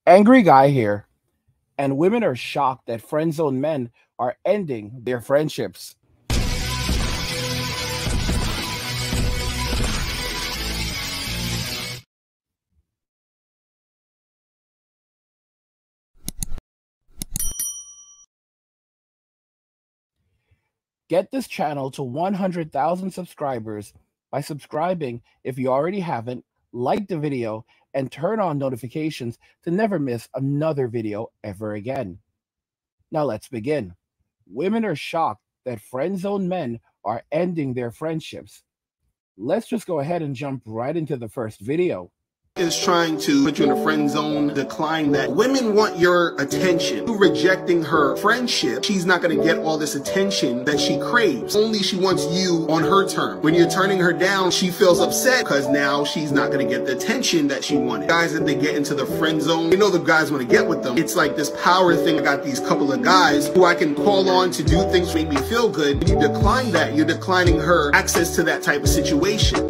Angry guy here, and women are shocked that friend zone men are ending their friendships. Get this channel to 100,000 subscribers by subscribing if you already haven't, like the video, and turn on notifications to never miss another video ever again. Now let's begin. Women are shocked that friend zone men are ending their friendships. Let's just go ahead and jump right into the first video. Is trying to put you in a friend zone, decline that. Women want your attention. You rejecting her friendship, she's not going to get all this attention that she craves. Only she wants you on her term. When you're turning her down, she feels upset because now she's not going to get the attention that she wanted. Guys, that they get into the friend zone, you know the guys want to get with them. It's like this power thing. I got these couple of guys who I can call on to do things to make me feel good. When you decline that, you're declining her access to that type of situation.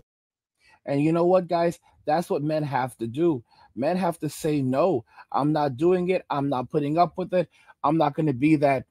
And you know what, guys? That's what men have to do. Men have to say, no, I'm not doing it. I'm not putting up with it. I'm not going to be that,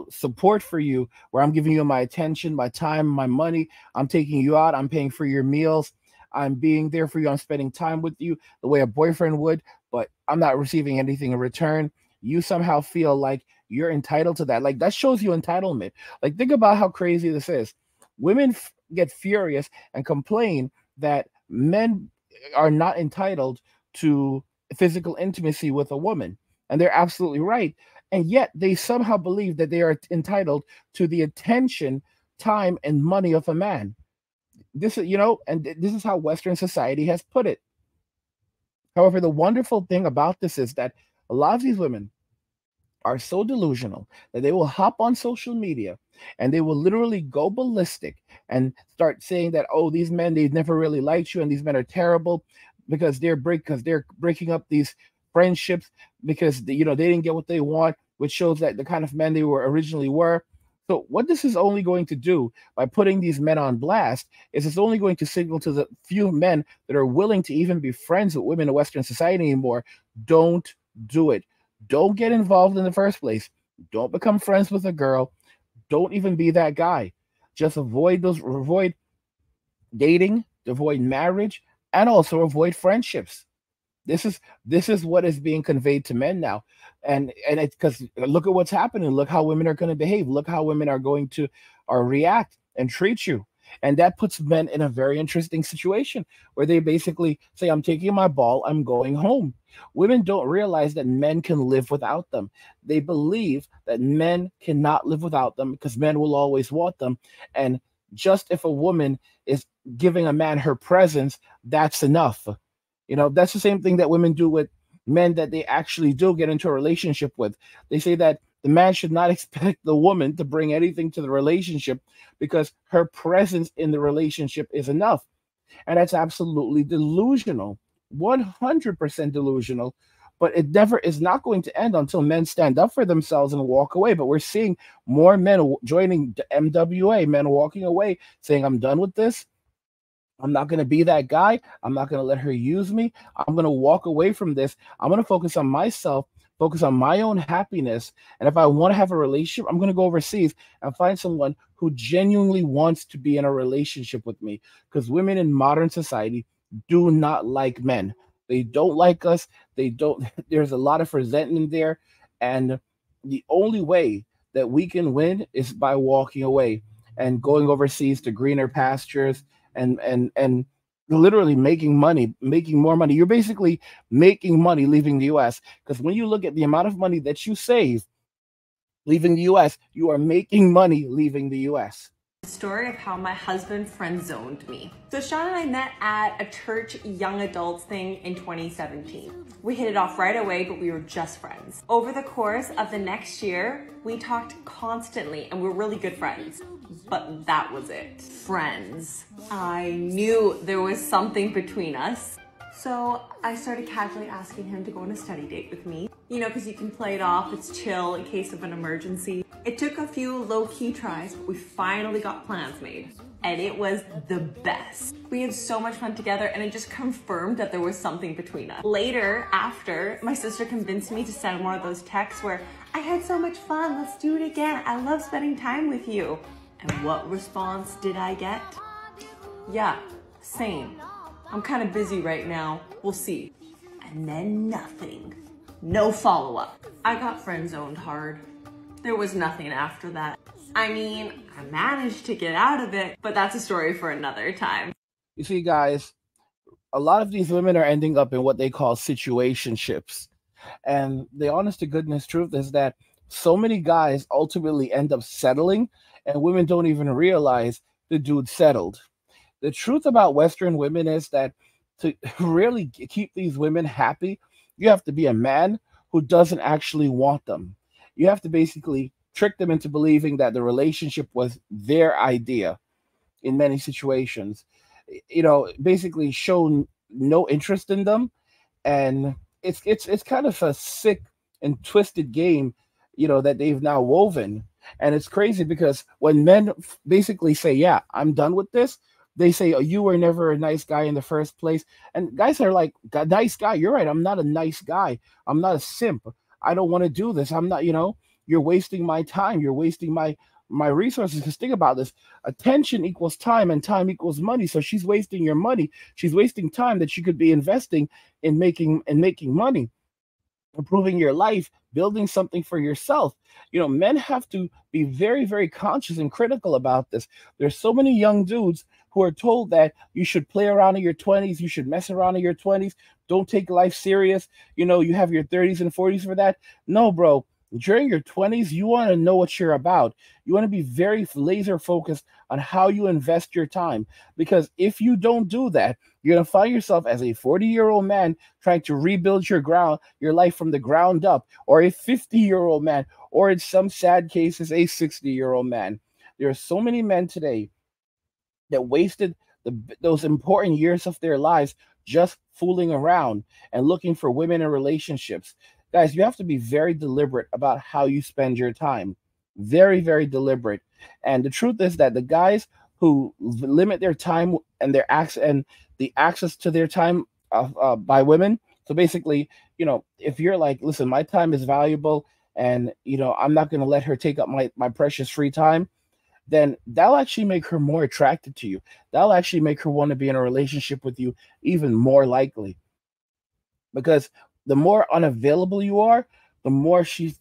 support for you where I'm giving you my attention, my time, my money. I'm taking you out. I'm paying for your meals. I'm being there for you. I'm spending time with you the way a boyfriend would, but I'm not receiving anything in return. You somehow feel like you're entitled to that. Like, that shows you entitlement. Like, think about how crazy this is. Women get furious and complain that men are not entitled to physical intimacy with a woman. And they're absolutely right. And yet they somehow believe that they are entitled to the attention, time, and money of a man. This is, and this is how Western society has put it. However, the wonderful thing about this is that a lot of these women are so delusional that they will hop on social media and they will literally go ballistic and start saying that, oh, these men, they've never really liked you, and these men are terrible because they're breaking up these friendships because they didn't get what they want, which shows that the kind of men they were originally were. So what this is only going to do by putting these men on blast is it's only going to signal to the few men that are willing to even be friends with women in Western society anymore, don't do it. Don't get involved in the first place. Don't become friends with a girl. Don't even be that guy. Just avoid dating, avoid marriage, and also avoid friendships. This is what is being conveyed to men now. And it's because look at what's happening. Look how women are going to behave. Look how women are going to react and treat you. And that puts men in a very interesting situation where they basically say, I'm taking my ball, I'm going home. Women don't realize that men can live without them. They believe that men cannot live without them because men will always want them. And just if a woman is giving a man her presence, that's enough. That's the same thing that women do with men that they actually do get into a relationship with. They say that the man should not expect the woman to bring anything to the relationship because her presence in the relationship is enough. And that's absolutely delusional, 100% delusional. But it never is not going to end until men stand up for themselves and walk away. But we're seeing more men joining the MWA, men walking away, saying, I'm done with this. I'm not going to be that guy. I'm not going to let her use me. I'm going to walk away from this. I'm going to focus on myself, focus on my own happiness. And if I want to have a relationship, I'm going to go overseas and find someone who genuinely wants to be in a relationship with me. Because women in modern society do not like men. They don't like us. There's a lot of resentment there. And the only way that we can win is by walking away and going overseas to greener pastures and literally making more money. You're basically making money leaving the US, because when you look at the amount of money that you save leaving the US, you are making money leaving the US. Story of how my husband friend zoned me. So Sean and I met at a church young adults thing in 2017. We hit it off right away, but we were just friends. Over the course of the next year, we talked constantly and we were really good friends. But that was it. Friends. I knew there was something between us. So I started casually asking him to go on a study date with me. You know, because you can play it off, it's chill in case of an emergency. It took a few low-key tries, but we finally got plans made. And it was the best. We had so much fun together, and it just confirmed that there was something between us. Later, after, my sister convinced me to send more of those texts where, I had so much fun, let's do it again. I love spending time with you. And what response did I get? Yeah, same. I'm kind of busy right now. We'll see. And then nothing. No follow-up. I got friend-zoned hard. There was nothing after that. I mean, I managed to get out of it, but that's a story for another time. You see, guys, a lot of these women are ending up in what they call situationships. And the honest to goodness truth is that so many guys ultimately end up settling, and women don't even realize the dude settled. The truth about Western women is that to really keep these women happy, you have to be a man who doesn't actually want them. You have to basically trick them into believing that the relationship was their idea in many situations. You know, basically show no interest in them, and it's kind of a sick and twisted game, you know, that they've now woven. And it's crazy because when men basically say, "Yeah, I'm done with this," they say, "Oh, you were never a nice guy in the first place." And guys are like, "Nice guy? You're right. I'm not a nice guy. I'm not a simp. I don't want to do this. I'm not, you know, you're wasting my time. You're wasting my resources." Because think about this: attention equals time, and time equals money. So she's wasting your money. She's wasting time that she could be investing in making money, improving your life, building something for yourself. You know, men have to be very, very conscious and critical about this. There's so many young dudes who are told that you should play around in your 20s, you should mess around in your 20s, don't take life serious. You know, you have your 30s and 40s for that. No, bro. During your 20s, you want to know what you're about. You want to be very laser focused on how you invest your time. Because if you don't do that, you're going to find yourself as a 40-year-old man trying to rebuild your life from the ground up, or a 50-year-old man, or in some sad cases, a 60-year-old man. There are so many men today that wasted those important years of their lives just fooling around and looking for women in relationships. Guys, you have to be very deliberate about how you spend your time. Very, very deliberate. And the truth is that the guys who limit their time and the access to their time by women. So basically, you know, if you're like, listen, my time is valuable, and you know, I'm not going to let her take up my precious free time, then that'll actually make her more attracted to you. That'll actually make her want to be in a relationship with you even more likely. Because the more unavailable you are, the more she's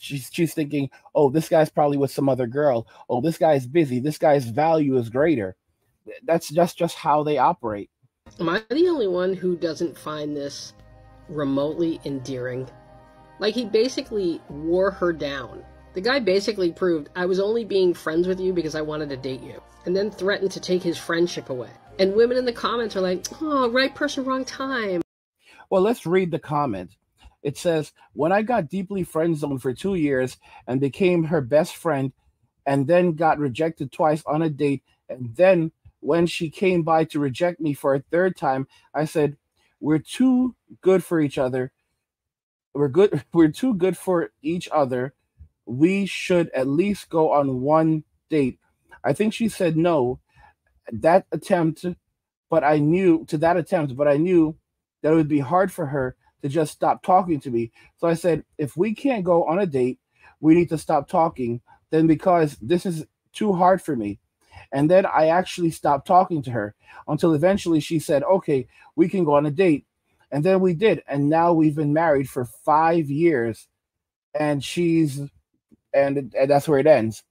thinking, oh, this guy's probably with some other girl. Oh, this guy's busy. This guy's value is greater. That's just how they operate. Am I the only one who doesn't find this remotely endearing? Like, he basically wore her down. The guy basically proved, I was only being friends with you because I wanted to date you, and then threatened to take his friendship away. And women in the comments are like, oh, right person, wrong time. Well, let's read the comment. It says, when I got deeply friend-zoned for 2 years and became her best friend, and then got rejected twice on a date, and then when she came by to reject me for a third time, I said, we're too good for each other. We're too good for each other. We should at least go on one date. I think she said no. That attempt, but I knew that it would be hard for her to just stop talking to me. So I said, if we can't go on a date, we need to stop talking, then, because this is too hard for me. And then I actually stopped talking to her until eventually she said, okay, we can go on a date. And then we did. And now we've been married for 5 years. And that's where it ends.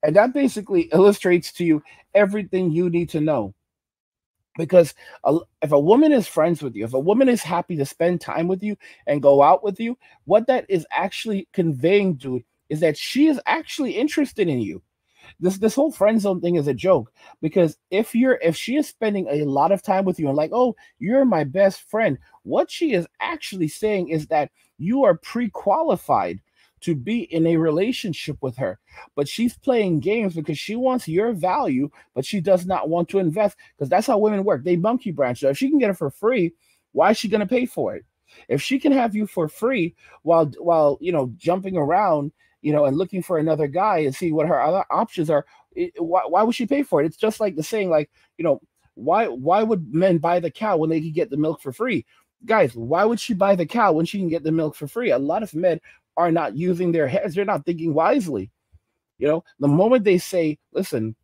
And that basically illustrates to you everything you need to know. Because if a woman is friends with you, if a woman is happy to spend time with you and go out with you, what that is actually conveying, dude, is that she is actually interested in you. This whole friend zone thing is a joke, because if she is spending a lot of time with you and like, oh, you're my best friend, what she is actually saying is that you are pre-qualified to be in a relationship with her. But she's playing games because she wants your value, but she does not want to invest, because that's how women work. They monkey branch. So if she can get it for free, Why is she going to pay for it? If she can have you for free while jumping around, and looking for another guy and see what her other options are, why would she pay for it? It's just like the saying, like, why would men buy the cow when they can get the milk for free? Guys, why would she buy the cow when she can get the milk for free? A lot of men are not using their heads. They're not thinking wisely. The moment they say, listen,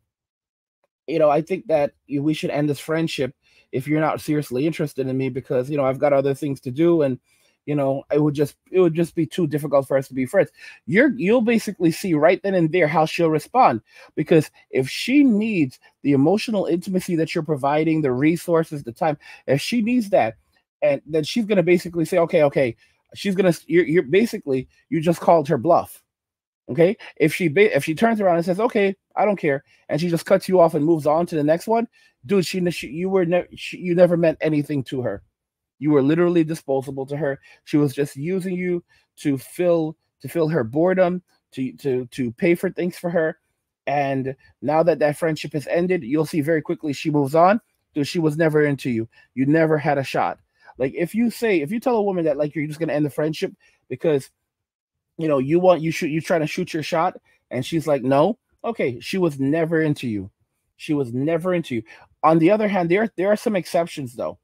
I think that we should end this friendship if you're not seriously interested in me, because I've got other things to do, and it would just be too difficult for us to be friends. You'll basically see right then and there how she'll respond, because if she needs the emotional intimacy that you're providing, the resources, the time, if she needs that, and then she's gonna basically say, okay, you're basically, you just called her bluff. Okay, if she turns around and says, okay, I don't care, and she just cuts you off and moves on to the next one, dude, you never meant anything to her. You were literally disposable to her. She was just using you to fill her boredom, to pay for things for her. And now that friendship has ended, you'll see very quickly she moves on. Dude, she was never into you. You never had a shot. Like, if you tell a woman that, like, you're just gonna end the friendship because you're trying to shoot your shot, and she's like, no, okay, she was never into you. She was never into you. On the other hand, there are some exceptions, though.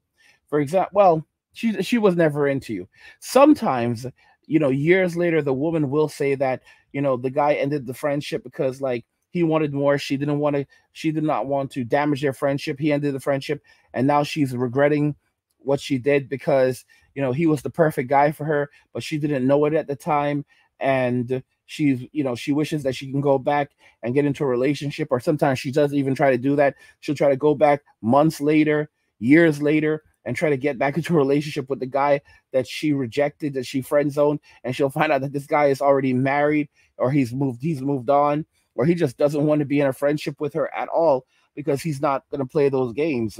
For example, well, she was never into you. Sometimes, years later, the woman will say that, the guy ended the friendship because, like, he wanted more. She did not want to damage their friendship. He ended the friendship, and now she's regretting what she did because, he was the perfect guy for her, but she didn't know it at the time. And she wishes that she can go back and get into a relationship, or sometimes she doesn't even try to do that. She'll try to go back months later, years later, and try to get back into a relationship with the guy that she rejected, that she friend zoned, and she'll find out that this guy is already married, or he's moved on, or he just doesn't want to be in a friendship with her at all because he's not going to play those games.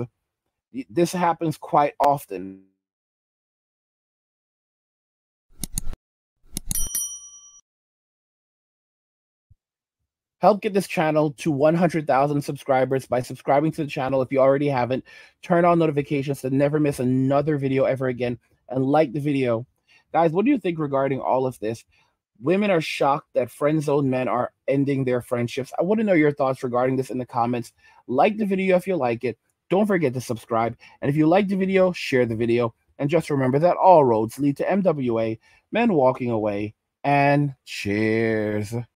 This happens quite often. Help get this channel to 100,000 subscribers by subscribing to the channel if you already haven't. Turn on notifications to never miss another video ever again, and like the video. Guys, what do you think regarding all of this? Women are shocked that friend-zoned men are ending their friendships. I want to know your thoughts regarding this in the comments. Like the video if you like it. Don't forget to subscribe. And if you like the video, share the video. And just remember that all roads lead to MWA, men walking away. And cheers.